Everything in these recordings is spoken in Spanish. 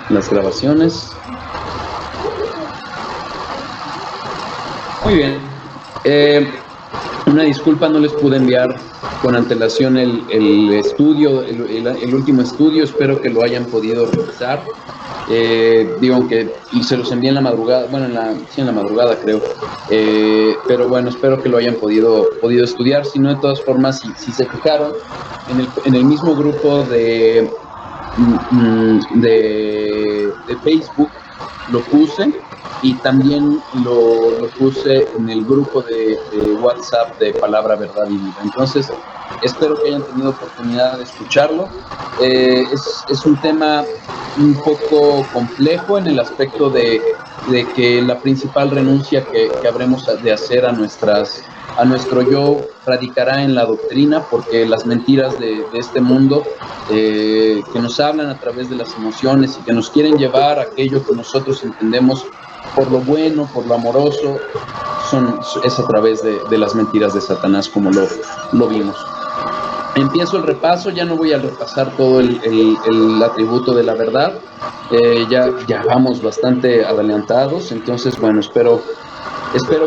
las grabaciones. Muy bien. Una disculpa, no les pude enviar con antelación el estudio, el último estudio. Espero que lo hayan podido revisar. Digo que se los envié en la madrugada, bueno, en la madrugada creo. Pero bueno, espero que lo hayan podido estudiar. Si no, de todas formas, si se fijaron, en el mismo grupo de Facebook lo puse, y también lo puse en el grupo de WhatsApp de Palabra, Verdad y Vida. Entonces, espero que hayan tenido oportunidad de escucharlo. Es un tema un poco complejo en el aspecto de que la principal renuncia que habremos de hacer a nuestro yo radicará en la doctrina, porque las mentiras de este mundo que nos hablan a través de las emociones y que nos quieren llevar a aquello que nosotros entendemos por lo bueno, por lo amoroso, es a través de las mentiras de Satanás, como lo vimos. Empiezo el repaso. Ya no voy a repasar todo el atributo de la verdad. Ya vamos bastante adelantados, entonces bueno, espero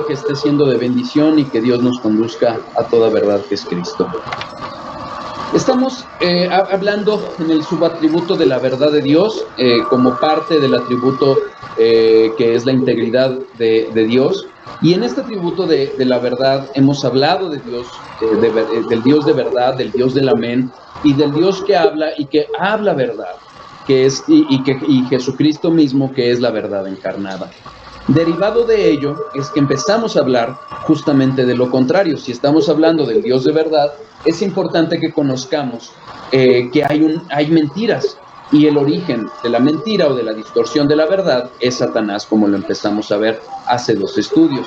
que esté siendo de bendición y que Dios nos conduzca a toda verdad, que es Cristo. Estamos hablando en el subatributo de la verdad de Dios, como parte del atributo que es la integridad de Dios. Y en este atributo de la verdad hemos hablado de Dios, del Dios de verdad, del Dios del amén, y del Dios que habla y que habla verdad, que es y Jesucristo mismo, que es la verdad encarnada. Derivado de ello es que empezamos a hablar justamente de lo contrario. Si estamos hablando del Dios de verdad, es importante que conozcamos que hay mentiras, y el origen de la mentira o de la distorsión de la verdad es Satanás, como lo empezamos a ver hace 2 estudios.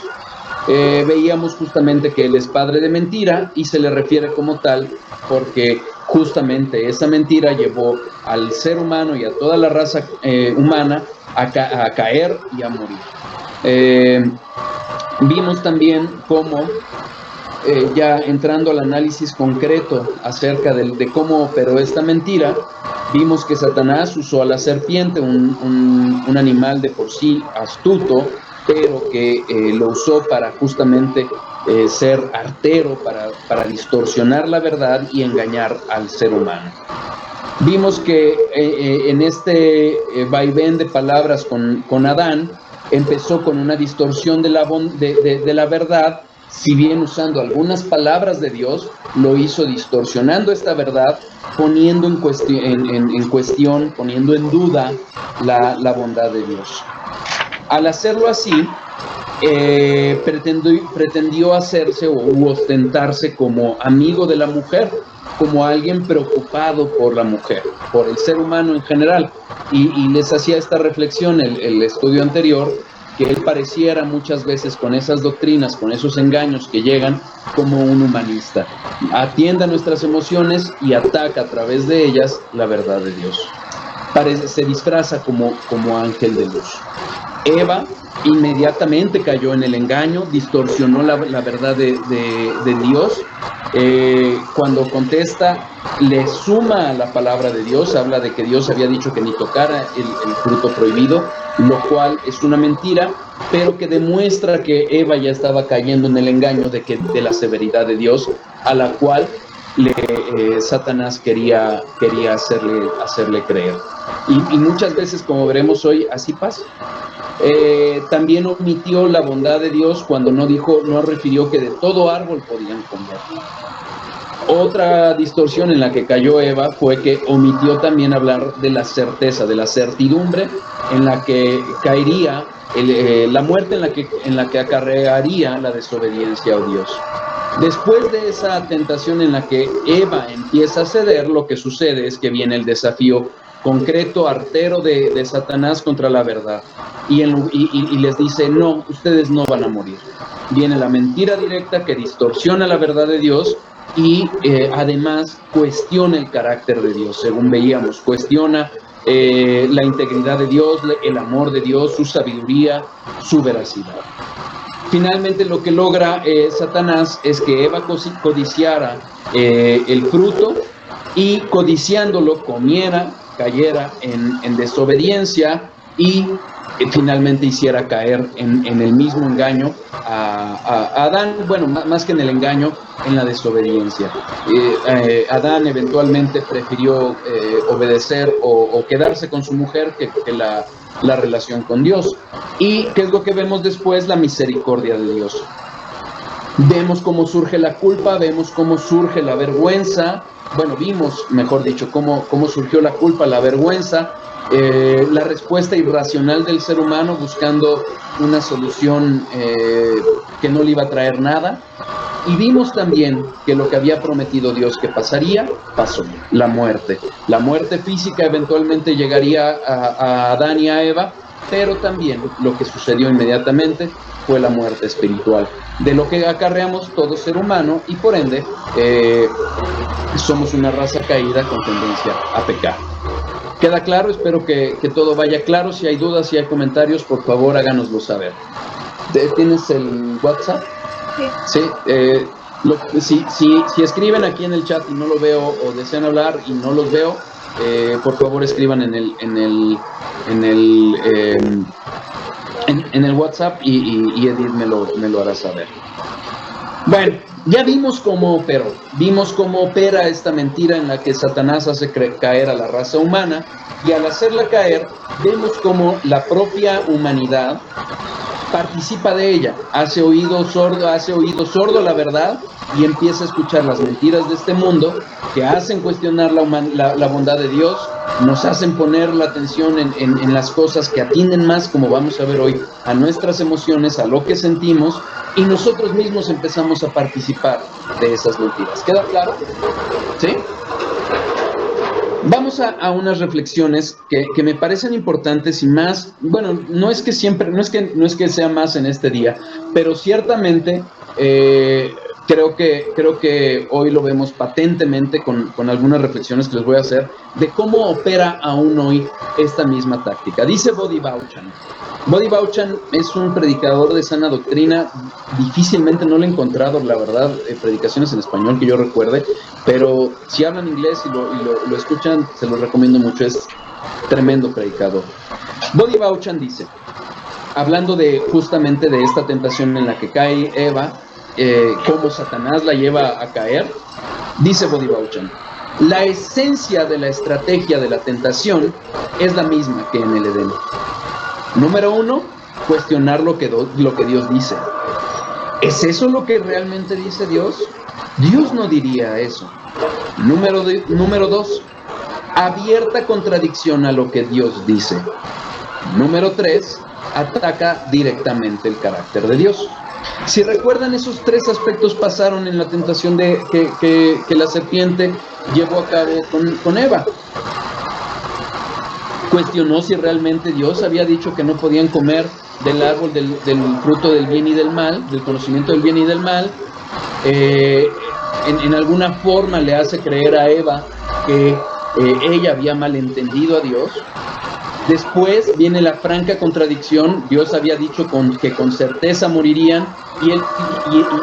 Veíamos justamente que él es padre de mentira, y se le refiere como tal porque justamente esa mentira llevó al ser humano y a toda la raza humana a caer y a morir. Vimos también cómo, ya entrando al análisis concreto acerca de cómo operó esta mentira, vimos que Satanás usó a la serpiente, un animal de por sí astuto, pero que lo usó para justamente ser artero, para distorsionar la verdad y engañar al ser humano. Vimos que en este vaivén de palabras con Adán, empezó con una distorsión de la verdad. Si bien usando algunas palabras de Dios, lo hizo distorsionando esta verdad, poniendo en cuestión, poniendo en duda la bondad de Dios. Al hacerlo así, pretendió hacerse u ostentarse como amigo de la mujer, como alguien preocupado por la mujer, por el ser humano en general. Y les hacía esta reflexión el estudio anterior, que él pareciera muchas veces, con esas doctrinas, con esos engaños que llegan, como un humanista. Atiende a nuestras emociones y ataca a través de ellas la verdad de Dios. Se disfraza como ángel de luz. Eva inmediatamente cayó en el engaño, distorsionó la verdad de Dios. Cuando contesta, le suma a la palabra de Dios, habla de que Dios había dicho que ni tocara el fruto prohibido, lo cual es una mentira, pero que demuestra que Eva ya estaba cayendo en el engaño de la severidad de Dios, a la cual Satanás quería hacerle creer. Y muchas veces, como veremos hoy, así pasa. También omitió la bondad de Dios cuando no refirió que de todo árbol podían comer. Otra distorsión en la que cayó Eva fue que omitió también hablar de la certeza, de la certidumbre en la que caería la muerte, en la que acarrearía la desobediencia a Dios. Después de esa tentación en la que Eva empieza a ceder, lo que sucede es que viene el desafío concreto, artero de Satanás contra la verdad. Y les dice, no, ustedes no van a morir. Viene la mentira directa que distorsiona la verdad de Dios y además cuestiona el carácter de Dios, según veíamos, cuestiona la integridad de Dios, el amor de Dios, su sabiduría, su veracidad. Finalmente, lo que logra Satanás es que Eva codiciara el fruto, y codiciándolo comiera, cayera en desobediencia y finalmente hiciera caer en el mismo engaño a Adán, bueno, más que en el engaño, en la desobediencia. Adán eventualmente prefirió obedecer o quedarse con su mujer que la relación con Dios. ¿Y qué es lo que vemos después? La misericordia de Dios. Vemos cómo surge la culpa, vemos cómo surge la vergüenza. Bueno, vimos, mejor dicho, cómo surgió la culpa, la vergüenza, la respuesta irracional del ser humano buscando una solución que no le iba a traer nada. Y vimos también que lo que había prometido Dios que pasaría, pasó, la muerte. La muerte física eventualmente llegaría a Adán y a Eva, pero también lo que sucedió inmediatamente fue la muerte espiritual, de lo que acarreamos todo ser humano y por ende somos una raza caída con tendencia a pecar. ¿Queda claro? Espero que todo vaya claro. Si hay dudas, si hay comentarios, por favor háganoslo saber. ¿Tienes el WhatsApp? Sí. Si escriben aquí en el chat y no lo veo o desean hablar y no los veo, por favor escriban en el WhatsApp y Edith me lo hará saber. Bueno, ya vimos cómo operó, vimos cómo opera esta mentira en la que Satanás hace caer a la raza humana, y al hacerla caer vemos cómo la propia humanidad participa de ella, hace oído sordo la verdad y empieza a escuchar las mentiras de este mundo que hacen cuestionar la bondad de Dios, nos hacen poner la atención en las cosas que atienden más, como vamos a ver hoy, a nuestras emociones, a lo que sentimos, y nosotros mismos empezamos a participar de esas mentiras. ¿Queda claro? ¿Sí? Vamos a unas reflexiones que me parecen importantes y más, bueno, no es que sea más en este día, pero ciertamente creo que hoy lo vemos patentemente con algunas reflexiones que les voy a hacer de cómo opera aún hoy esta misma táctica. Dice Bodhi Bauchan. Bodhi Bauchan es un predicador de sana doctrina. Difícilmente no lo he encontrado, la verdad, predicaciones en español que yo recuerde, pero si hablan inglés y lo escuchan, se los recomiendo mucho. Es tremendo predicador. Bodhi Bauchan dice, hablando justamente de esta tentación en la que cae Eva, cómo Satanás la lleva a caer, dice Bodhi Bauchan, la esencia de la estrategia de la tentación es la misma que en el Edén. Número 1, cuestionar lo que Dios dice. ¿Es eso lo que realmente dice Dios? Dios no diría eso. Número 2, abierta contradicción a lo que Dios dice. Número 3, ataca directamente el carácter de Dios. Si recuerdan, esos 3 aspectos pasaron en la tentación que la serpiente llevó a cabo con Eva. Cuestionó si realmente Dios había dicho que no podían comer del árbol del fruto del bien y del mal, del conocimiento del bien y del mal. En alguna forma le hace creer a Eva que ella había malentendido a Dios. Después viene la franca contradicción. Dios había dicho que con certeza morirían y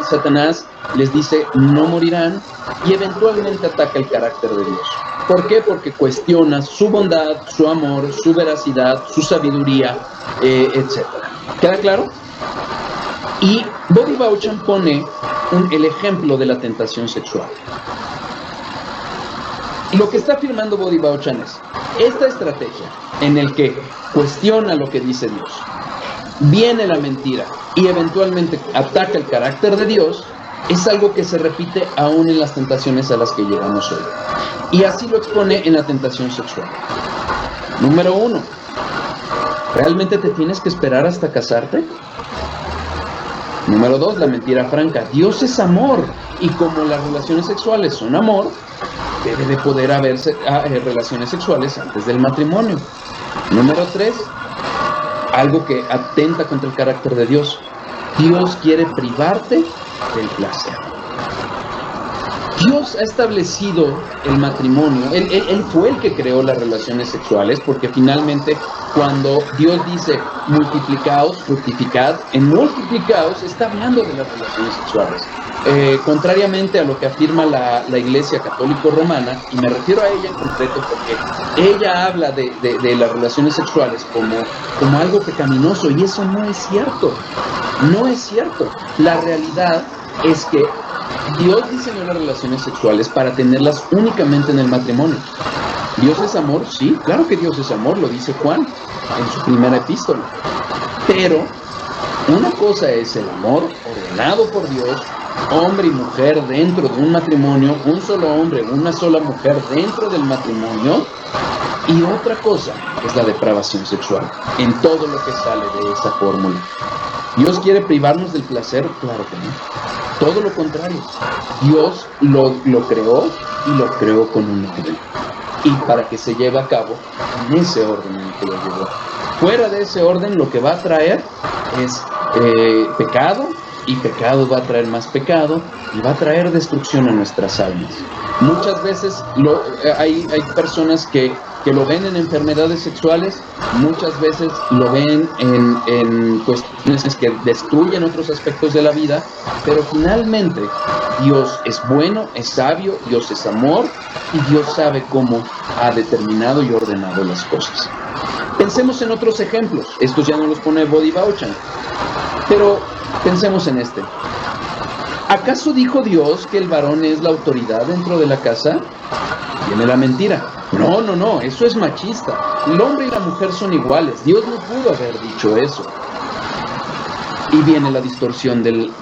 Satanás les dice no morirán, y eventualmente ataca el carácter de Dios. ¿Por qué? Porque cuestiona su bondad, su amor, su veracidad, su sabiduría, etc. ¿Queda claro? Y Bodhi Bauchan pone el ejemplo de la tentación sexual. Lo que está afirmando Bodhi Bauchan es esta estrategia en el que cuestiona lo que dice Dios, viene la mentira y eventualmente ataca el carácter de Dios, es algo que se repite aún en las tentaciones a las que llegamos hoy. Y así lo expone en la tentación sexual. Número 1, ¿realmente te tienes que esperar hasta casarte? Número 2, la mentira franca. Dios es amor, y como las relaciones sexuales son amor, debe de poder haberse relaciones sexuales antes del matrimonio. Número 3, algo que atenta contra el carácter de Dios. Dios quiere privarte del placer. Dios ha establecido el matrimonio, él fue el que creó las relaciones sexuales, porque finalmente cuando Dios dice multiplicaos, fructificad, en multiplicaos está hablando de las relaciones sexuales. Contrariamente a lo que afirma la Iglesia Católico Romana, y me refiero a ella en concreto porque ella habla de las relaciones sexuales como algo pecaminoso, y eso no es cierto, no es cierto. La realidad es que Dios diseñó las relaciones sexuales para tenerlas únicamente en el matrimonio. ¿Dios es amor? Sí, claro que Dios es amor, lo dice Juan en su primera epístola. Pero una cosa es el amor ordenado por Dios, hombre y mujer dentro de un matrimonio, un solo hombre, una sola mujer dentro del matrimonio, y otra cosa es la depravación sexual, en todo lo que sale de esa fórmula. ¿Dios quiere privarnos del placer? Claro que no. Todo lo contrario. Dios lo creó y lo creó con un orden. Y para que se lleve a cabo en ese orden en el que lo llevó. Fuera de ese orden, lo que va a traer es pecado, y pecado va a traer más pecado, y va a traer destrucción a nuestras almas. Muchas veces hay personas que lo ven en enfermedades sexuales, muchas veces lo ven en cuestiones que destruyen otros aspectos de la vida, pero finalmente Dios es bueno, es sabio, Dios es amor, y Dios sabe cómo ha determinado y ordenado las cosas. Pensemos en otros ejemplos. Estos ya no los pone Bodhi Bauchan, pero pensemos en este. ¿Acaso dijo Dios que el varón es la autoridad dentro de la casa? Viene la mentira. No, eso es machista. El hombre y la mujer son iguales. Dios no pudo haber dicho eso. Y viene la distorsión del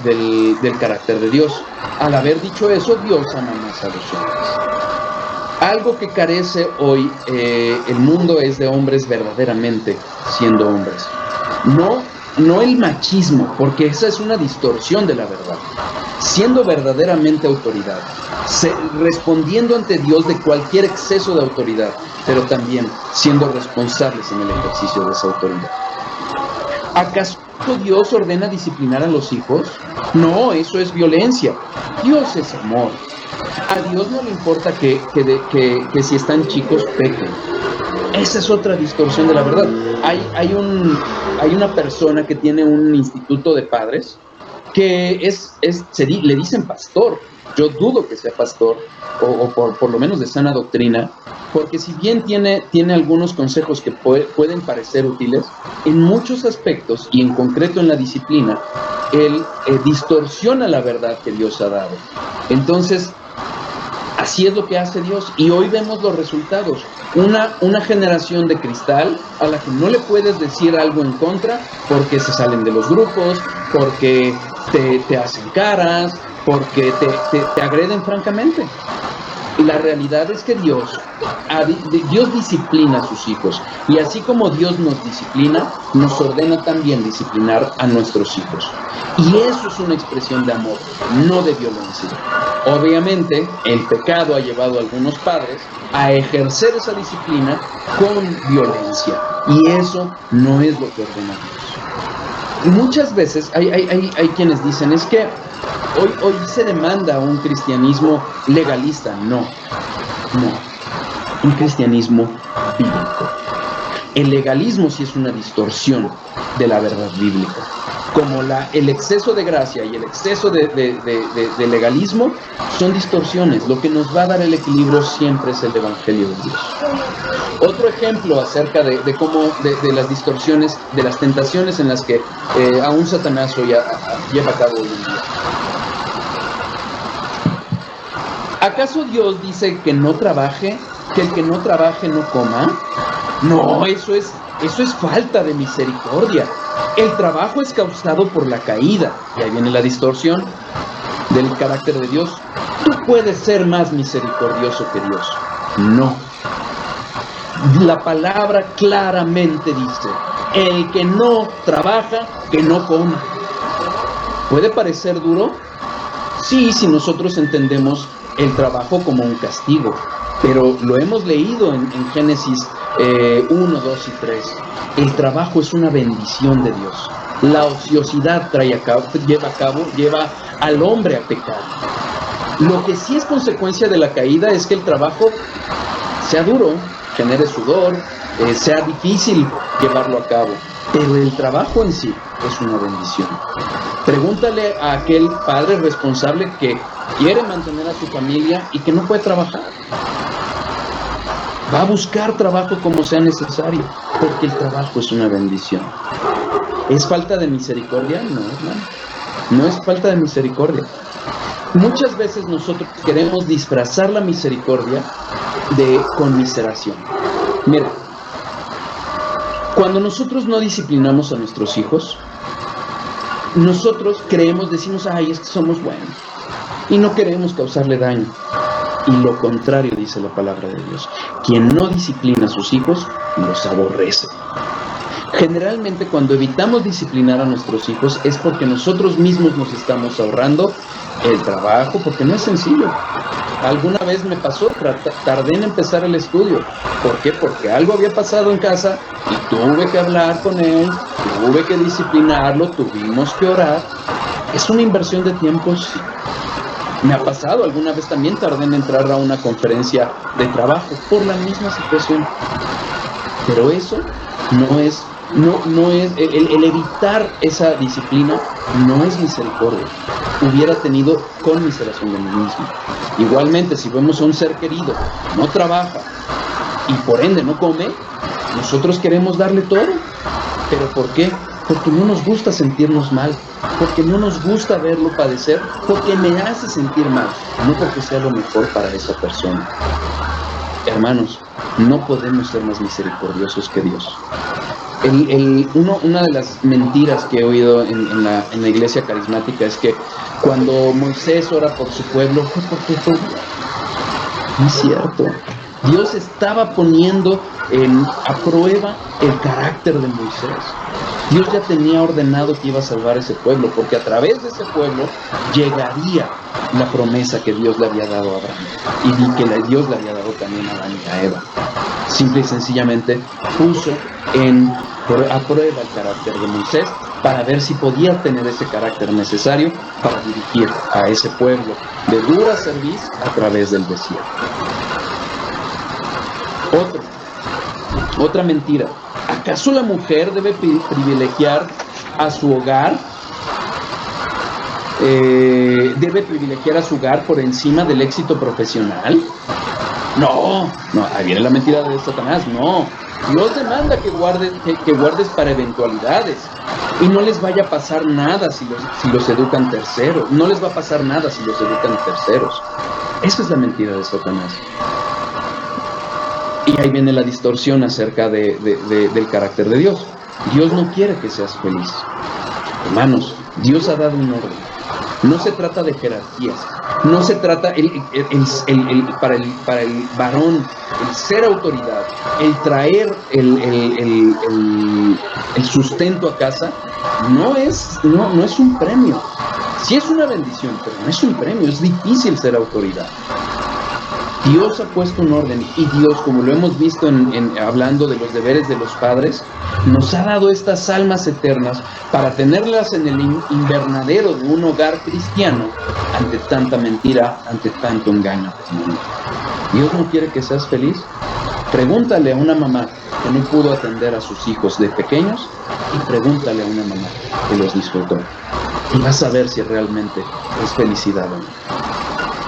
carácter de Dios. Al haber dicho eso, Dios ama más a los hombres. Algo que carece hoy el mundo es de hombres verdaderamente siendo hombres. No el machismo, porque esa es una distorsión de la verdad. Siendo verdaderamente autoridad, respondiendo ante Dios de cualquier exceso de autoridad, pero también siendo responsables en el ejercicio de esa autoridad. ¿Acaso Dios ordena disciplinar a los hijos? No, eso es violencia. Dios es amor. A Dios no le importa que si están chicos pequen. Esa es otra distorsión de la verdad. Hay una persona que tiene un instituto de padres que le dicen pastor. Yo dudo que sea pastor, o por lo menos de sana doctrina, porque si bien tiene algunos consejos que pueden parecer útiles, en muchos aspectos, y en concreto en la disciplina, él distorsiona la verdad que Dios ha dado. Entonces, así es lo que hace Dios, y hoy vemos los resultados. Una generación de cristal a la que no le puedes decir algo en contra porque se salen de los grupos, porque te hacen caras, porque te agreden francamente. Y la realidad es que Dios disciplina a sus hijos, y así como Dios nos disciplina, nos ordena también disciplinar a nuestros hijos. Y eso es una expresión de amor, no de violencia. Obviamente, el pecado ha llevado a algunos padres a ejercer esa disciplina con violencia, y eso no es lo que ordena Dios. Muchas veces hay quienes dicen, es que hoy se demanda un cristianismo legalista. No, un cristianismo bíblico. El legalismo sí es una distorsión de la verdad bíblica. Como el exceso de gracia y el exceso de legalismo son distorsiones. Lo que nos va a dar el equilibrio siempre es el Evangelio de Dios. Otro ejemplo acerca de cómo de las distorsiones, de las tentaciones en las que aún Satanás hoy lleva a cabo hoy en día. ¿Acaso Dios dice que no trabaje, que el que no trabaje no coma? No, eso es falta de misericordia. El trabajo es causado por la caída. Y ahí viene la distorsión del carácter de Dios. Tú puedes ser más misericordioso que Dios. No. La palabra claramente dice, el que no trabaja, que no coma. ¿Puede parecer duro? Sí, si nosotros entendemos el trabajo como un castigo, pero lo hemos leído en Génesis 1, 2 y 3. El trabajo es una bendición de Dios. La ociosidad lleva al hombre a pecar. Lo que sí es consecuencia de la caída es que el trabajo sea duro, genere sudor, sea difícil llevarlo a cabo, pero el trabajo en sí es una bendición. Pregúntale a aquel padre responsable que quiere mantener a su familia y que no puede trabajar. Va a buscar trabajo como sea necesario, porque el trabajo es una bendición. ¿Es falta de misericordia? No, hermano. No es falta de misericordia. Muchas veces nosotros queremos disfrazar la misericordia de conmiseración. Mira, cuando nosotros no disciplinamos a nuestros hijos, nosotros decimos, ay, es que somos buenos, y no queremos causarle daño. Y lo contrario dice la palabra de Dios: quien no disciplina a sus hijos, los aborrece. Generalmente cuando evitamos disciplinar a nuestros hijos es porque nosotros mismos nos estamos ahorrando el trabajo, porque no es sencillo. Alguna vez me pasó, tardé en empezar el estudio. ¿Por qué? Porque algo había pasado en casa y tuve que hablar con él, tuve que disciplinarlo, tuvimos que orar. Es una inversión de tiempo, sí. Me ha pasado, alguna vez también tardé en entrar a una conferencia de trabajo por la misma situación. Pero eso no es el evitar esa disciplina no es misericordia. Hubiera tenido conmiseración de mí mismo. Igualmente, si vemos a un ser querido que no trabaja y por ende no come, nosotros queremos darle todo. ¿Pero por qué? Porque no nos gusta sentirnos mal, porque no nos gusta verlo padecer, porque me hace sentir mal, no porque sea lo mejor para esa persona. Hermanos, no podemos ser más misericordiosos que Dios. Una de las mentiras que he oído en la iglesia carismática es que cuando Moisés ora por su pueblo fue porque fue bien. No es cierto. Dios estaba poniendo a prueba el carácter de Moisés. Dios ya tenía ordenado que iba a salvar ese pueblo, porque a través de ese pueblo llegaría la promesa que Dios le había dado a Abraham y que Dios le había dado también a Adán y a Eva. Simple y sencillamente puso a prueba el carácter de Moisés para ver si podía tener ese carácter necesario para dirigir a ese pueblo de dura cerviz a través del desierto. Otra mentira. ¿Acaso la mujer debe privilegiar a su hogar? ¿Debe privilegiar a su hogar por encima del éxito profesional? No, ahí viene la mentira de Satanás. No, Dios demanda que guardes para eventualidades y no les vaya a pasar nada si los educan terceros. No les va a pasar nada si los educan terceros. Esa es la mentira de Satanás. Y ahí viene la distorsión acerca del carácter de Dios. Dios no quiere que seas feliz. Hermanos, Dios ha dado un orden. No se trata de jerarquías. No se trata para el varón, el ser autoridad, el traer el sustento a casa, no es un premio. Sí es una bendición, pero no es un premio. Es difícil ser autoridad. Dios ha puesto un orden y Dios, como lo hemos visto hablando de los deberes de los padres, nos ha dado estas almas eternas para tenerlas en el invernadero de un hogar cristiano ante tanta mentira, ante tanto engaño. Dios no quiere que seas feliz. Pregúntale a una mamá que no pudo atender a sus hijos de pequeños y pregúntale a una mamá que los disfrutó. Y vas a ver si realmente es felicidad o no.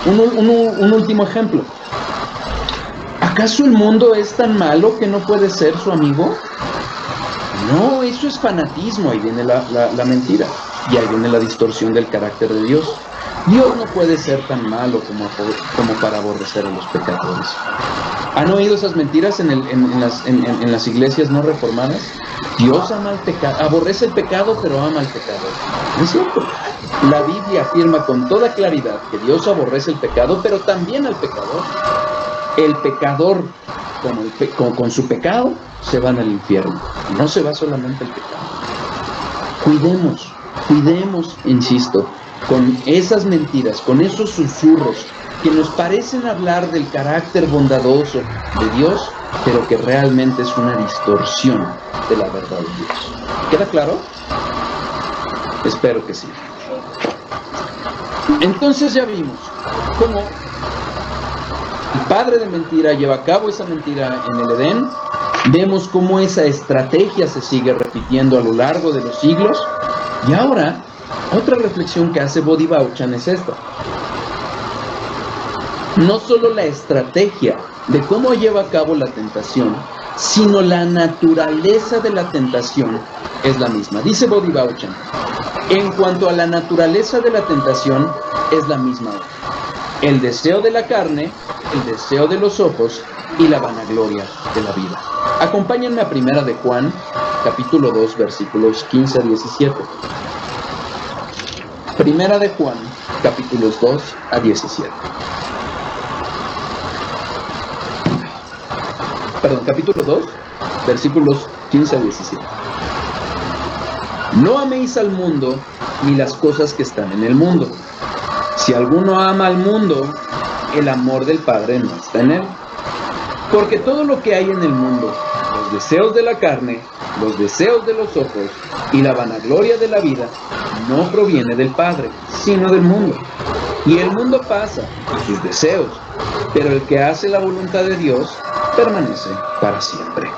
Un último ejemplo. ¿Acaso el mundo es tan malo que no puede ser su amigo? No, eso es fanatismo. Ahí viene la mentira. Y ahí viene la distorsión del carácter de Dios. Dios no puede ser tan malo como para aborrecer a los pecadores. ¿Han oído esas mentiras en las iglesias no reformadas? Dios ama el pecado, aborrece el pecado, pero ama al pecador. ¿No es cierto? La Biblia afirma con toda claridad que Dios aborrece el pecado, pero también al pecador. El pecador, con su pecado, se va al infierno. No se va solamente el pecado. Cuidemos, insisto, con esas mentiras, con esos susurros que nos parecen hablar del carácter bondadoso de Dios, pero que realmente es una distorsión de la verdad de Dios. ¿Queda claro? Espero que sí. Entonces ya vimos cómo el padre de mentira lleva a cabo esa mentira en el Edén. Vemos cómo esa estrategia se sigue repitiendo a lo largo de los siglos. Y ahora, otra reflexión que hace Bodhi Bauchan es esta. No solo la estrategia de cómo lleva a cabo la tentación, sino la naturaleza de la tentación es la misma. Dice Bodhi Bauchan, en cuanto a la naturaleza de la tentación, es la misma. El deseo de la carne, el deseo de los ojos y la vanagloria de la vida. Acompáñenme a Primera de Juan, capítulo 2, versículos 15 a 17. Primera de Juan, capítulos 2 a 17. Perdón, capítulo 2, versículos 15 a 17. No améis al mundo ni las cosas que están en el mundo. Si alguno ama al mundo, el amor del Padre no está en él. Porque todo lo que hay en el mundo, los deseos de la carne, los deseos de los ojos y la vanagloria de la vida, no proviene del Padre, sino del mundo. Y el mundo pasa, y sus deseos, pero el que hace la voluntad de Dios permanece para siempre.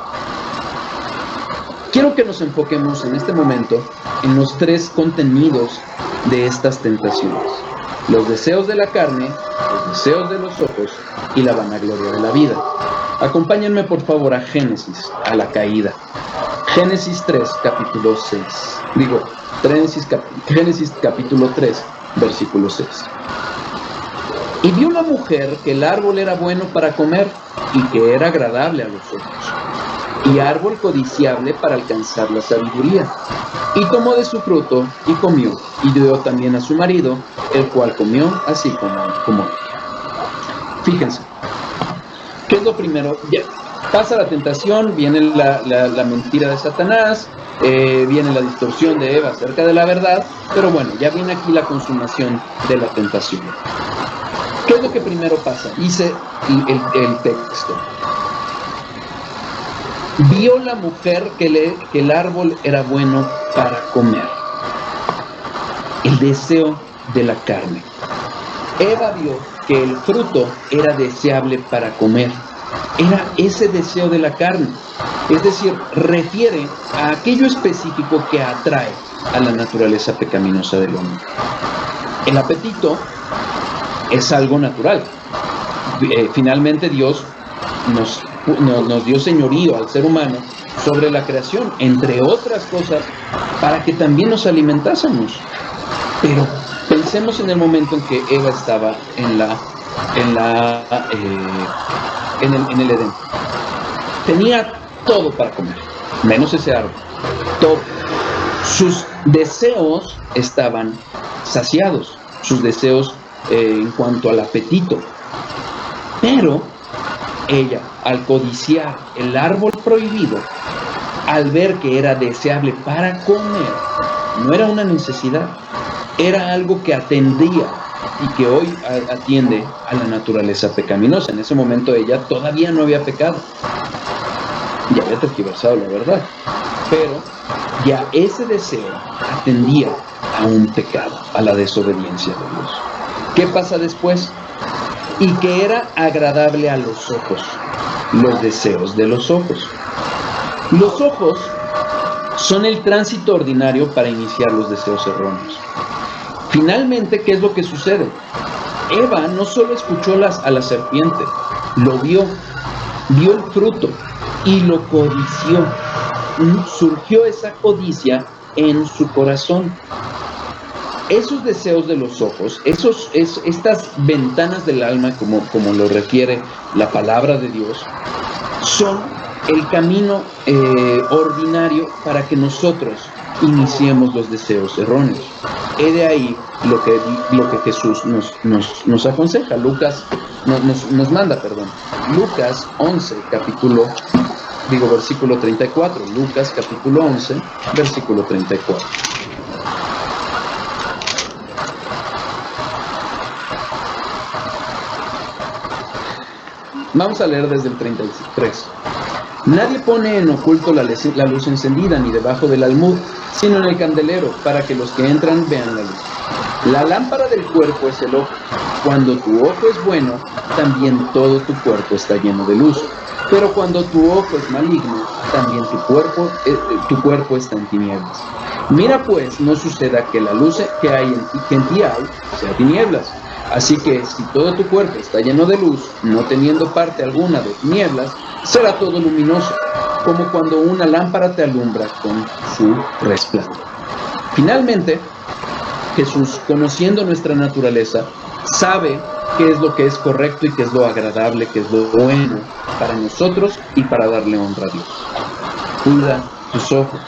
Quiero que nos enfoquemos en este momento en los tres contenidos de estas tentaciones: los deseos de la carne, los deseos de los ojos y la vanagloria de la vida. Acompáñenme por favor a Génesis, a la caída. Génesis 3, capítulo 6. Génesis capítulo 3, versículo 6. Y vio la mujer que el árbol era bueno para comer y que era agradable a los ojos, y árbol codiciable para alcanzar la sabiduría. Y tomó de su fruto y comió, y dio también a su marido, el cual comió así como ella. Fíjense, ¿qué es lo primero? Ya, pasa la tentación, viene la mentira de Satanás, viene la distorsión de Eva acerca de la verdad, pero bueno, ya viene aquí la consumación de la tentación. ¿Qué es lo que primero pasa? Dice el texto. Vio la mujer que el árbol era bueno para comer. El deseo de la carne. Eva vio que el fruto era deseable para comer. Era ese deseo de la carne. Es decir, refiere a aquello específico que atrae a la naturaleza pecaminosa del hombre. El apetito es algo natural. Finalmente Dios nos dio señorío al ser humano sobre la creación, entre otras cosas, para que también nos alimentásemos. Pero pensemos en el momento en que Eva estaba en el Edén. Tenía todo para comer, menos ese árbol. Todo. Sus deseos estaban saciados, sus deseos en cuanto al apetito. Pero ella, al codiciar el árbol prohibido, al ver que era deseable para comer, no era una necesidad, era algo que atendía y que hoy atiende a la naturaleza pecaminosa. En ese momento ella todavía no había pecado, ya había tergiversado la verdad, pero ya ese deseo atendía a un pecado, a la desobediencia de Dios. ¿Qué pasa después? Y que era agradable a los ojos, los deseos de los ojos. Los ojos son el tránsito ordinario para iniciar los deseos erróneos. Finalmente, ¿qué es lo que sucede? Eva no solo escuchó a la serpiente, lo vio el fruto y lo codició. Surgió esa codicia en su corazón. Esos deseos de los ojos, estas ventanas del alma, como lo refiere la palabra de Dios, son el camino ordinario para que nosotros iniciemos los deseos erróneos. Es de ahí lo que Jesús nos aconseja. Nos manda. Lucas 11, versículo 34. Lucas capítulo 11, versículo 34. Vamos a leer desde el 33. Nadie pone en oculto la luz encendida, ni debajo del almud, sino en el candelero, para que los que entran vean la luz. La lámpara del cuerpo es el ojo. Cuando tu ojo es bueno, también todo tu cuerpo está lleno de luz. Pero cuando tu ojo es maligno, también tu cuerpo está en tinieblas. Mira pues, no suceda que la luz que en ti hay sea tinieblas. Así que si todo tu cuerpo está lleno de luz, no teniendo parte alguna de tinieblas, será todo luminoso, como cuando una lámpara te alumbra con su resplandor. Finalmente, Jesús, conociendo nuestra naturaleza, sabe qué es lo que es correcto y qué es lo agradable, qué es lo bueno para nosotros y para darle honra a Dios. Cuida tus ojos,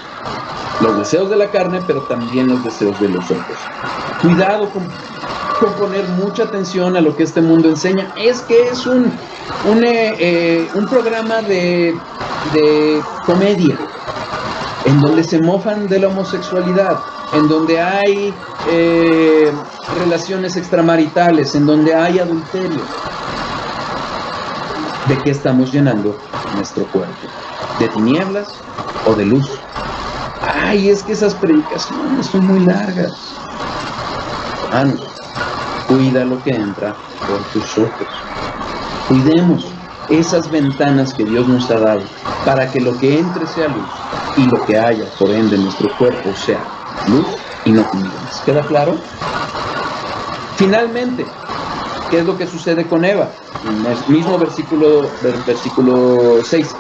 los deseos de la carne, pero también los deseos de los ojos. Cuidado con poner mucha atención a lo que este mundo enseña. Es que es un programa de comedia, en donde se mofan de la homosexualidad, en donde hay relaciones extramaritales, en donde hay adulterio. ¿De qué estamos llenando nuestro cuerpo? ¿De tinieblas o de luz? Ay, es que esas predicaciones son muy largas. Hermanos, cuida lo que entra por tus ojos. Cuidemos esas ventanas que Dios nos ha dado para que lo que entre sea luz y lo que haya por ende en nuestro cuerpo sea luz y no tinieblas. ¿Queda claro? Finalmente, ¿qué es lo que sucede con Eva? En el mismo versículo 6.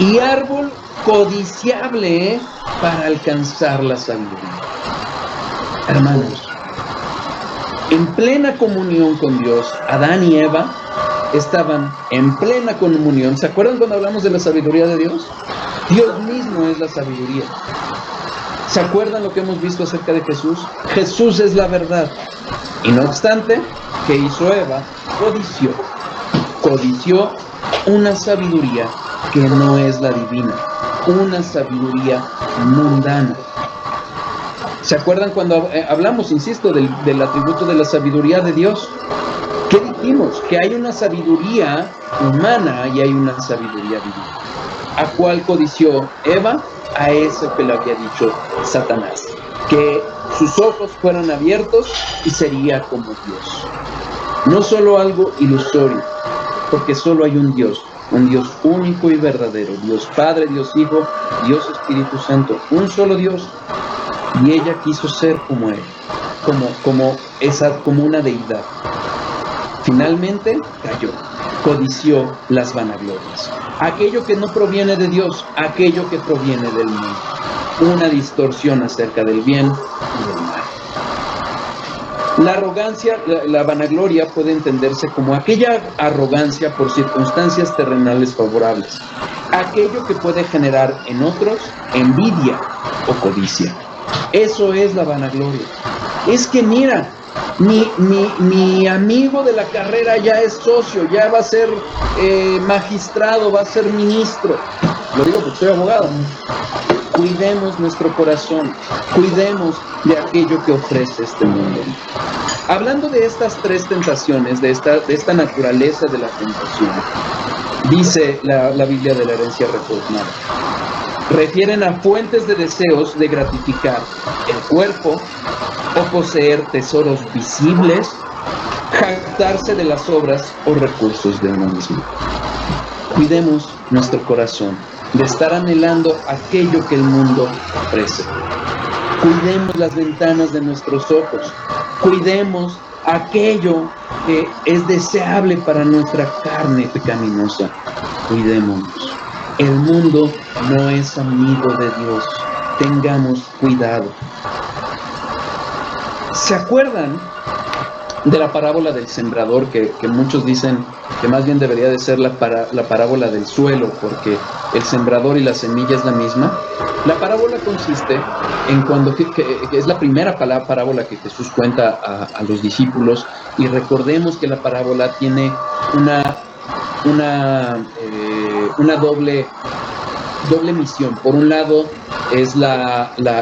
Y árbol codiciable para alcanzar la sabiduría. Hermanos, en plena comunión con Dios, Adán y Eva estaban en plena comunión. ¿Se acuerdan cuando hablamos de la sabiduría de Dios? Dios mismo es la sabiduría. ¿Se acuerdan lo que hemos visto acerca de Jesús? Jesús es la verdad. Y no obstante, ¿qué hizo Eva? Codició una sabiduría que no es la divina, una sabiduría mundana. ¿Se acuerdan cuando hablamos, insisto, del atributo de la sabiduría de Dios? ¿Qué dijimos? Que hay una sabiduría humana y hay una sabiduría divina. ¿A cuál codició Eva? A eso que le había dicho Satanás, que sus ojos fueran abiertos y sería como Dios. No solo algo ilusorio, porque solo hay un Dios único y verdadero, Dios Padre, Dios Hijo, Dios Espíritu Santo, un solo Dios. Y ella quiso ser como él, como una deidad. Finalmente cayó, codició las vanaglorias, aquello que no proviene de Dios, aquello que proviene del mundo, una distorsión acerca del bien y del mal. La arrogancia, la vanagloria puede entenderse como aquella arrogancia por circunstancias terrenales favorables, aquello que puede generar en otros envidia o codicia. Eso es la vanagloria. Es que mira, mi amigo de la carrera ya es socio, ya va a ser magistrado, va a ser ministro. Lo digo porque soy abogado. Cuidemos nuestro corazón, cuidemos de aquello que ofrece este mundo. Hablando de estas tres tentaciones, de esta naturaleza de la tentación, dice la Biblia de la Herencia Reformada, refieren a fuentes de deseos de gratificar el cuerpo o poseer tesoros visibles, jactarse de las obras o recursos de uno mismo. Cuidemos nuestro corazón de estar anhelando aquello que el mundo ofrece. Cuidemos las ventanas de nuestros ojos. Cuidemos aquello que es deseable para nuestra carne pecaminosa. Cuidémonos. El mundo no es amigo de Dios. Tengamos cuidado. ¿Se acuerdan de la parábola del sembrador que muchos dicen que más bien debería de ser la parábola del suelo, porque el sembrador y la semilla es la misma? La parábola consiste en que es la primera parábola que Jesús cuenta a los discípulos, y recordemos que la parábola tiene una doble misión. Por un lado es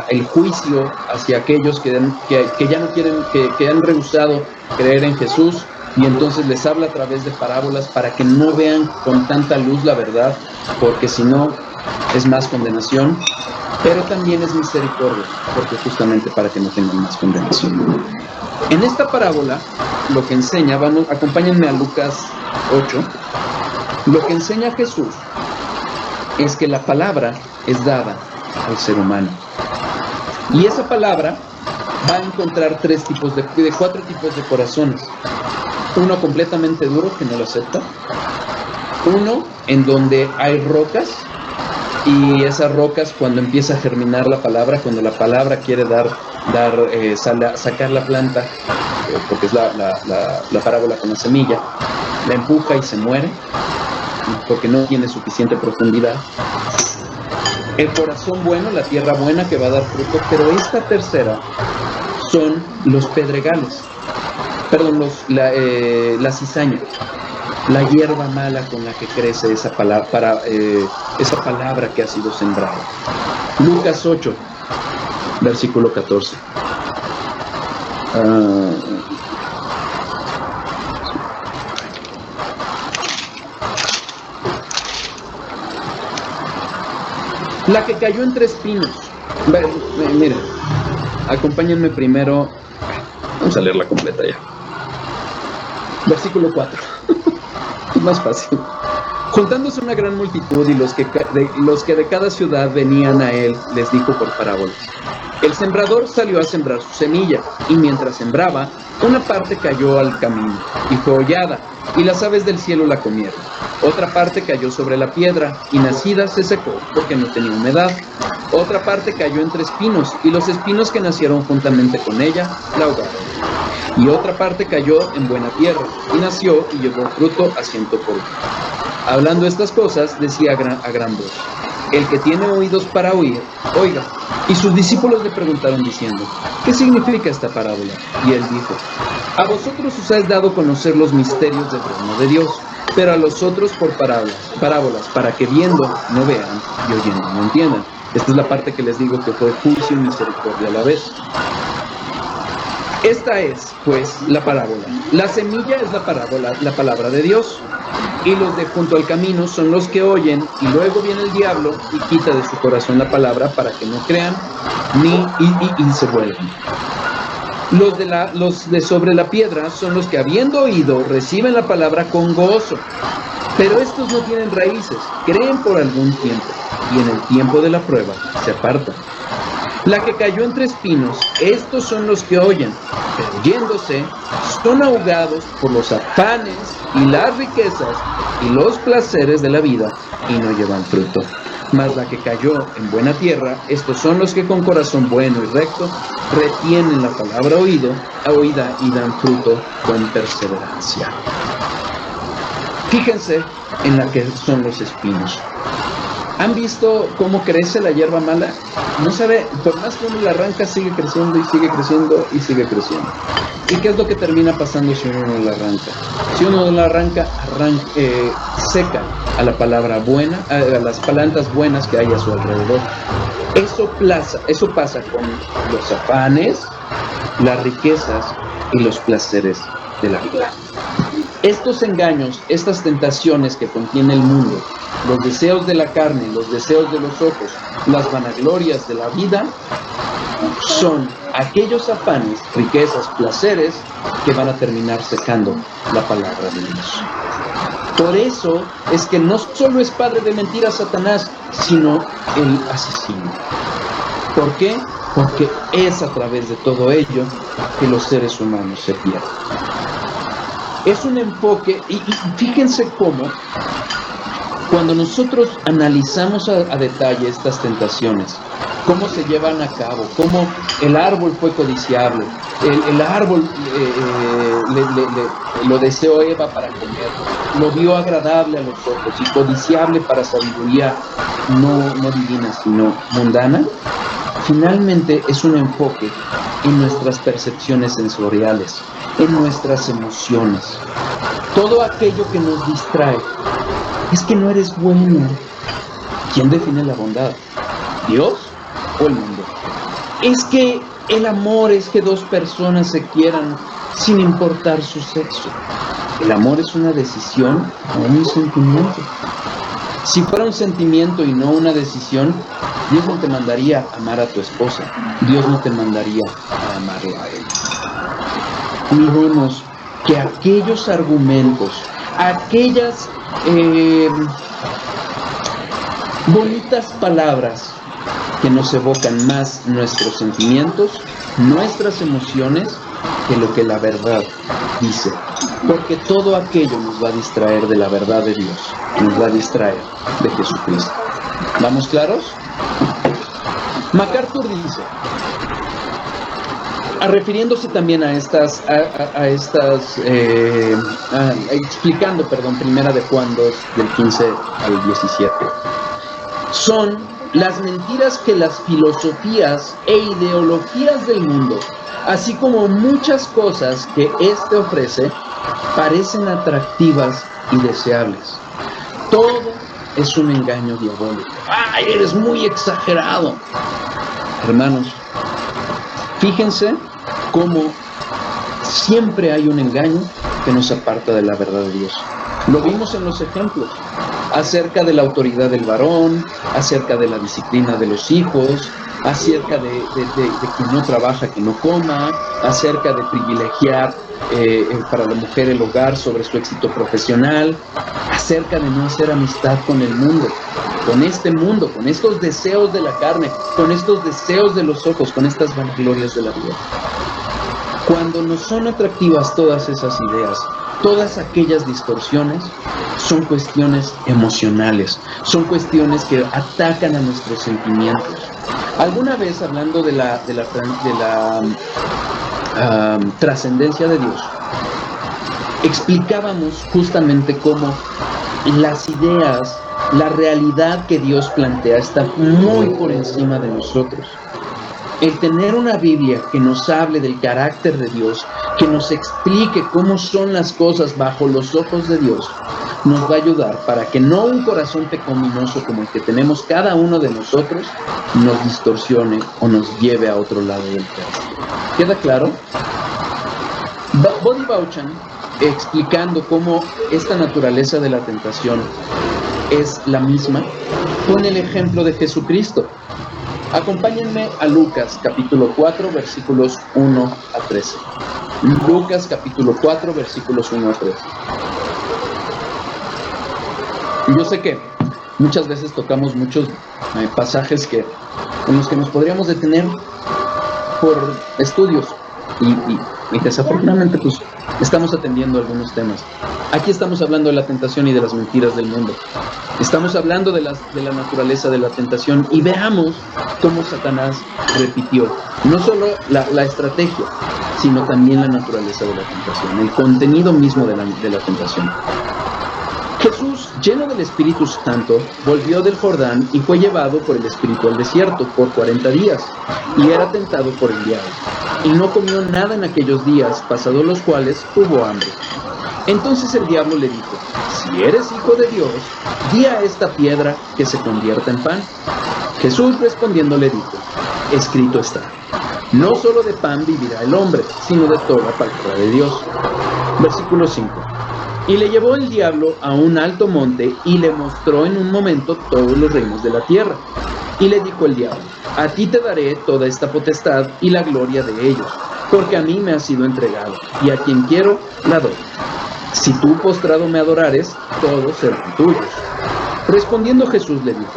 el juicio hacia aquellos que ya no quieren, que han rehusado creer en Jesús, y entonces les habla a través de parábolas para que no vean con tanta luz la verdad, porque si no es más condenación, pero también es misericordia, porque justamente para que no tengan más condenación. En esta parábola, lo que enseña, acompáñenme a Lucas 8, lo que enseña Jesús es que la palabra es dada al ser humano. Y esa palabra va a encontrar cuatro tipos de corazones. Uno completamente duro, que no lo acepta. Uno en donde hay rocas, y esas rocas, cuando empieza a germinar la palabra, cuando la palabra quiere sacar la planta, porque es la parábola con la semilla, la empuja y se muere, porque no tiene suficiente profundidad. El corazón bueno, la tierra buena que va a dar fruto, pero esta tercera son los pedregales, perdón, la cizaña, la hierba mala con la que crece esa palabra que ha sido sembrada. Lucas 8, versículo 14. La que cayó entre espinos. Miren, acompáñenme primero. Vamos a leerla completa ya. Versículo 4. Es más fácil. Juntándose una gran multitud y los que de cada ciudad venían a él, les dijo por parábolas. El sembrador salió a sembrar su semilla, y mientras sembraba, una parte cayó al camino, y fue hollada, y las aves del cielo la comieron. Otra parte cayó sobre la piedra, y nacida se secó, porque no tenía humedad. Otra parte cayó entre espinos, y los espinos que nacieron juntamente con ella, la ahogaron. Y otra parte cayó en buena tierra, y nació y llevó fruto a 100 por uno. Hablando estas cosas, decía a gran voz: el que tiene oídos para oír, oiga. Y sus discípulos le preguntaron diciendo: ¿qué significa esta parábola? Y él dijo: a vosotros os es dado conocer los misterios del reino de Dios, pero a los otros por parábolas, para que viendo no vean y oyendo no entiendan. Esta es la parte que les digo que fue juicio y misericordia a la vez. Esta es, pues, la parábola. La semilla es la palabra de Dios. Y los de junto al camino son los que oyen, y luego viene el diablo y quita de su corazón la palabra para que no crean y se vuelvan. Los de sobre la piedra son los que, habiendo oído, reciben la palabra con gozo. Pero estos no tienen raíces, creen por algún tiempo, y en el tiempo de la prueba se apartan. La que cayó entre espinos, estos son los que oyen, pero oyéndose, son ahogados por los afanes y las riquezas y los placeres de la vida, y no llevan fruto. Mas la que cayó en buena tierra, estos son los que con corazón bueno y recto retienen la palabra oída y dan fruto con perseverancia. Fíjense en la que son los espinos. ¿Han visto cómo crece la hierba mala? No sabe, por más que uno la arranca, sigue creciendo y sigue creciendo y sigue creciendo. ¿Y qué es lo que termina pasando si uno no la arranca? Si uno no la arranca, seca a la palabra buena, a las plantas buenas que hay a su alrededor. Eso pasa con los afanes, las riquezas y los placeres de la vida. Estos engaños, estas tentaciones que contiene el mundo, los deseos de la carne, los deseos de los ojos, las vanaglorias de la vida, son aquellos afanes, riquezas, placeres que van a terminar secando la palabra de Dios. Por eso es que no solo es padre de mentiras Satanás, sino el asesino. ¿Por qué? Porque es a través de todo ello que los seres humanos se pierden. Es un enfoque, y fíjense cómo, cuando nosotros analizamos a detalle estas tentaciones, cómo se llevan a cabo, cómo el árbol fue codiciable, el árbol lo deseó Eva para comer, lo vio agradable a los ojos y codiciable para sabiduría no divina, sino mundana. Finalmente es un enfoque en nuestras percepciones sensoriales, en nuestras emociones. Todo aquello que nos distrae. Es que no eres bueno. ¿Quién define la bondad? ¿Dios o el mundo? Es que el amor es que dos personas se quieran sin importar su sexo. El amor es una decisión o un sentimiento. Si fuera un sentimiento y no una decisión, Dios no te mandaría a amar a tu esposa. Dios no te mandaría a amarla a él. Miremos que aquellos argumentos, aquellas bonitas palabras que nos evocan más nuestros sentimientos, nuestras emociones, que lo que la verdad dice. Porque todo aquello nos va a distraer de la verdad de Dios, nos va a distraer de Jesucristo. ¿Vamos claros? MacArthur dice, refiriéndose también a explicando, primera de Juan 2, del 15 al 17. Son las mentiras que las filosofías e ideologías del mundo, así como muchas cosas que éste ofrece, parecen atractivas y deseables. Todo es un engaño diabólico. ¡Ay, eres muy exagerado! Hermanos, fíjense cómo siempre hay un engaño que nos aparta de la verdad de Dios. Lo vimos en los ejemplos, acerca de la autoridad del varón, acerca de la disciplina de los hijos, acerca de quien no trabaja, que no coma, acerca de privilegiar para la mujer el hogar sobre su éxito profesional, acerca de no hacer amistad con el mundo, con este mundo, con estos deseos de la carne, con estos deseos de los ojos, con estas vanaglorias de la vida. Cuando nos son atractivas todas esas ideas, todas aquellas distorsiones, son cuestiones emocionales, son cuestiones que atacan a nuestros sentimientos. Alguna vez, hablando de la trascendencia de Dios, explicábamos justamente cómo las ideas, la realidad que Dios plantea está muy por encima de nosotros. El tener una Biblia que nos hable del carácter de Dios, que nos explique cómo son las cosas bajo los ojos de Dios, nos va a ayudar para que no un corazón pecaminoso como el que tenemos cada uno de nosotros nos distorsione o nos lleve a otro lado del camino. ¿Queda claro? Bodhi Bauchan, explicando cómo esta naturaleza de la tentación es la misma, pone el ejemplo de Jesucristo. Acompáñenme a Lucas capítulo 4 versículos 1 a 13. Lucas capítulo 4 versículos 1 a 13. Yo sé que muchas veces tocamos muchos pasajes en los que nos podríamos detener por estudios y desafortunadamente pues estamos atendiendo algunos temas. Aquí estamos hablando de la tentación y de las mentiras del mundo. Estamos hablando de la naturaleza de la tentación y veamos cómo Satanás repitió no solo la estrategia, sino también la naturaleza de la tentación, el contenido mismo de la tentación. Jesús, lleno del Espíritu Santo, volvió del Jordán y fue llevado por el Espíritu al desierto por 40 días, y era tentado por el diablo. Y no comió nada en aquellos días, pasados los cuales hubo hambre. Entonces el diablo le dijo: si eres hijo de Dios, di a esta piedra que se convierta en pan. Jesús respondiendo le dijo: escrito está, no solo de pan vivirá el hombre, sino de toda palabra de Dios. Versículo 5. Y le llevó el diablo a un alto monte y le mostró en un momento todos los reinos de la tierra. Y le dijo el diablo: a ti te daré toda esta potestad y la gloria de ellos, porque a mí me ha sido entregado, y a quien quiero la doy. Si tú postrado me adorares, todos serán tuyos. Respondiendo Jesús le dijo: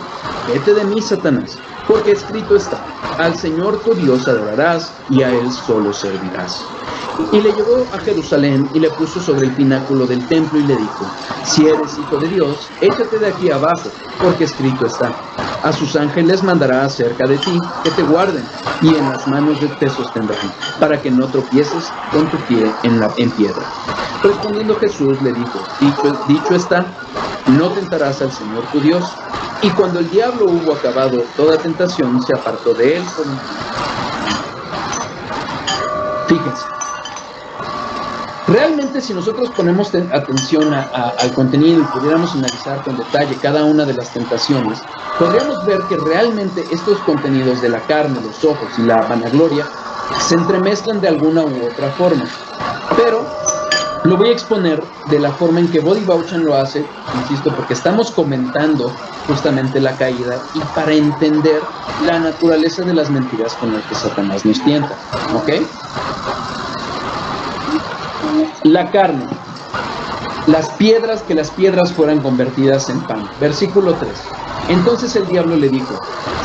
vete de mí, Satanás, porque escrito está, al Señor tu Dios adorarás y a Él solo servirás. Y le llevó a Jerusalén y le puso sobre el pináculo del templo y le dijo: si eres hijo de Dios, échate de aquí abajo, porque escrito está, a sus ángeles mandará acerca de ti que te guarden, y en las manos te sostendrán, para que no tropieces con tu pie en piedra. Respondiendo Jesús le dijo: dicho está, no tentarás al Señor tu Dios. Y cuando el diablo hubo acabado toda tentación, se apartó de él por un tiempo. Fíjense, realmente si nosotros ponemos atención al contenido y pudiéramos analizar con detalle cada una de las tentaciones, podríamos ver que realmente estos contenidos de la carne, los ojos y la vanagloria se entremezclan de alguna u otra forma. Pero Lo voy a exponer de la forma en que Body Bauchan lo hace, insisto, porque estamos comentando justamente la caída y para entender la naturaleza de las mentiras con las que Satanás nos tienta, ¿ok? La carne. Que las piedras fueran convertidas en pan. Versículo 3. Entonces el diablo le dijo,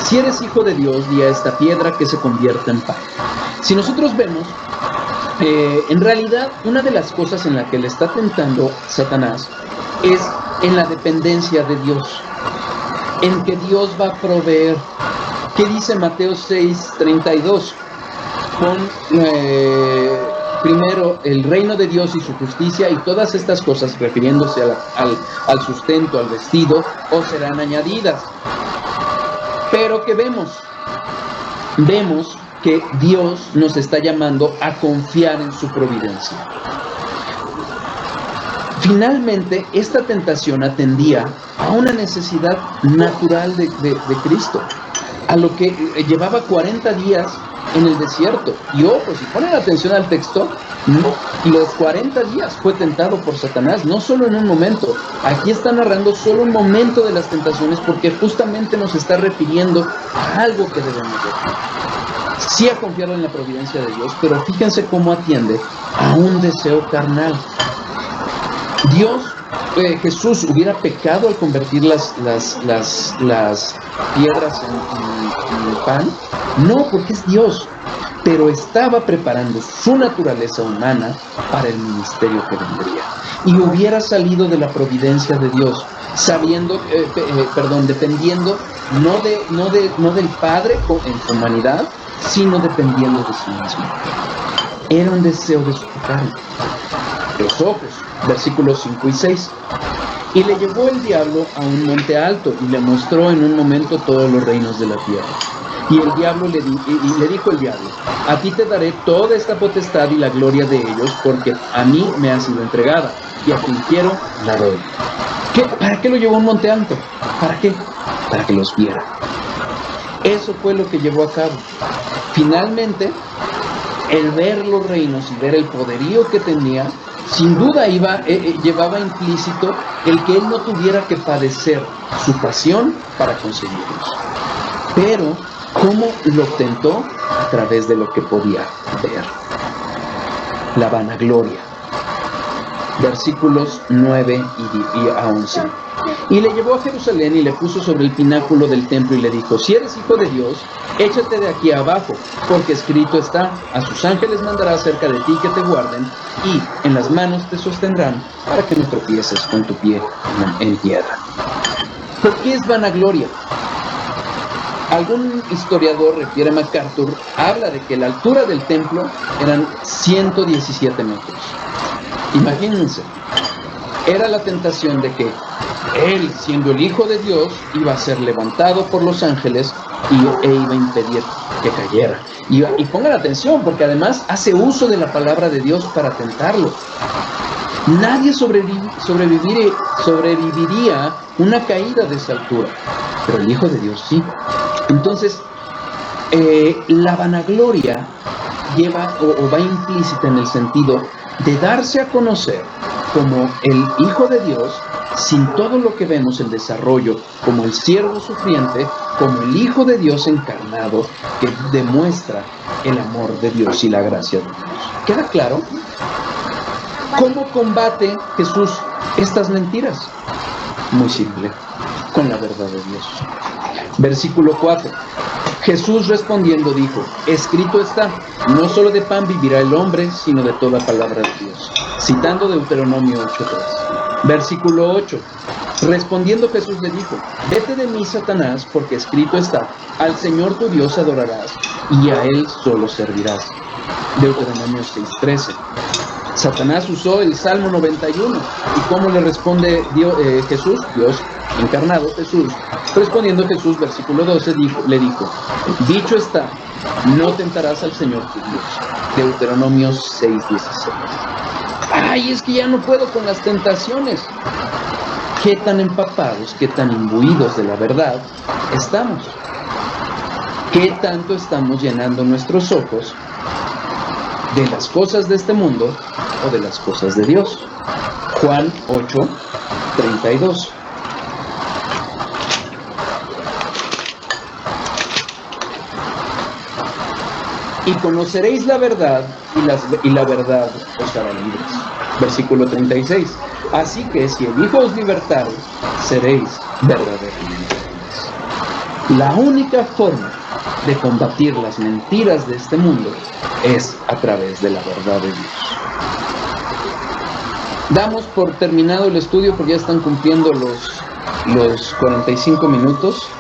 si eres hijo de Dios, di a esta piedra que se convierta en pan. Si nosotros vemos, en realidad, una de las cosas en la que le está tentando Satanás es en la dependencia de Dios, en que Dios va a proveer. ¿Qué dice Mateo 6:32? Primero el reino de Dios y su justicia, y todas estas cosas, refiriéndose al sustento, al vestido, os serán añadidas. Pero ¿qué vemos? Vemos que Dios nos está llamando a confiar en su providencia. Finalmente, esta tentación atendía a una necesidad natural de Cristo, a lo que llevaba 40 días en el desierto. Y ojo, si ponen atención al texto, los 40 días fue tentado por Satanás, no solo en un momento. Aquí está narrando solo un momento de las tentaciones, porque justamente nos está refiriendo a algo que debemos de hacer. Sí ha confiado en la providencia de Dios, pero fíjense cómo atiende a un deseo carnal. Jesús hubiera pecado al convertir las piedras en pan. No, porque es Dios, pero estaba preparando su naturaleza humana para el ministerio que vendría. Y hubiera salido de la providencia de Dios, dependiendo no del Padre en su humanidad, sino dependiendo de sí mismo. Era un deseo de su carne. Los ojos, versículos 5 y 6. Y le llevó el diablo a un monte alto y le mostró en un momento todos los reinos de la tierra. Y el diablo le dijo el diablo, a ti te daré toda esta potestad y la gloria de ellos, porque a mí me ha sido entregada, y a quien quiero la doy. ¿Para qué lo llevó a un monte alto? ¿Para qué? Para que los viera. Eso fue lo que llevó a cabo. Finalmente, el ver los reinos y ver el poderío que tenía, sin duda llevaba implícito el que él no tuviera que padecer su pasión para conseguirlos. Pero, ¿cómo lo tentó? A través de lo que podía ver. La vanagloria. Versículos 9 y a 11. Y le llevó a Jerusalén y le puso sobre el pináculo del templo y le dijo, si eres hijo de Dios, échate de aquí abajo, porque escrito está, a sus ángeles mandará cerca de ti que te guarden, y en las manos te sostendrán para que no tropieces con tu pie en piedra. ¿Por qué es vanagloria? Algún historiador, refiere a MacArthur, habla de que la altura del templo eran 117 metros. Imagínense, era la tentación de que él, siendo el Hijo de Dios, iba a ser levantado por los ángeles e iba a impedir que cayera. Y pongan atención, porque además hace uso de la palabra de Dios para tentarlo. Nadie sobreviviría una caída de esa altura, pero el Hijo de Dios sí. Entonces, la vanagloria lleva o va implícita en el sentido de darse a conocer como el Hijo de Dios, sin todo lo que vemos, el desarrollo, como el siervo sufriente, como el Hijo de Dios encarnado, que demuestra el amor de Dios y la gracia de Dios. ¿Queda claro? ¿Cómo combate Jesús estas mentiras? Muy simple, con la verdad de Dios. Versículo 4. Jesús respondiendo dijo, escrito está, no solo de pan vivirá el hombre, sino de toda palabra de Dios. Citando Deuteronomio 8:3. Versículo 8. Respondiendo Jesús le dijo, vete de mí, Satanás, porque escrito está, al Señor tu Dios adorarás, y a Él solo servirás. Deuteronomio 6:13. Satanás usó el Salmo 91. ¿Y cómo le responde Jesús? Dios encarnado, Jesús. Respondiendo Jesús, versículo 12, le dijo, dicho está, no tentarás al Señor tu Dios. Deuteronomio 6:16. Ay, es que ya no puedo con las tentaciones. ¿Qué tan empapados, qué tan imbuidos de la verdad estamos? ¿Qué tanto estamos llenando nuestros ojos de las cosas de este mundo o de las cosas de Dios. Juan 8:32. Y conoceréis la verdad, y la verdad os hará libres. Versículo 36. Así que si el Hijo os libertare, seréis verdaderamente libres. La única forma de combatir las mentiras de este mundo es a través de la verdad de Dios. Damos por terminado el estudio porque ya están cumpliendo los 45 minutos.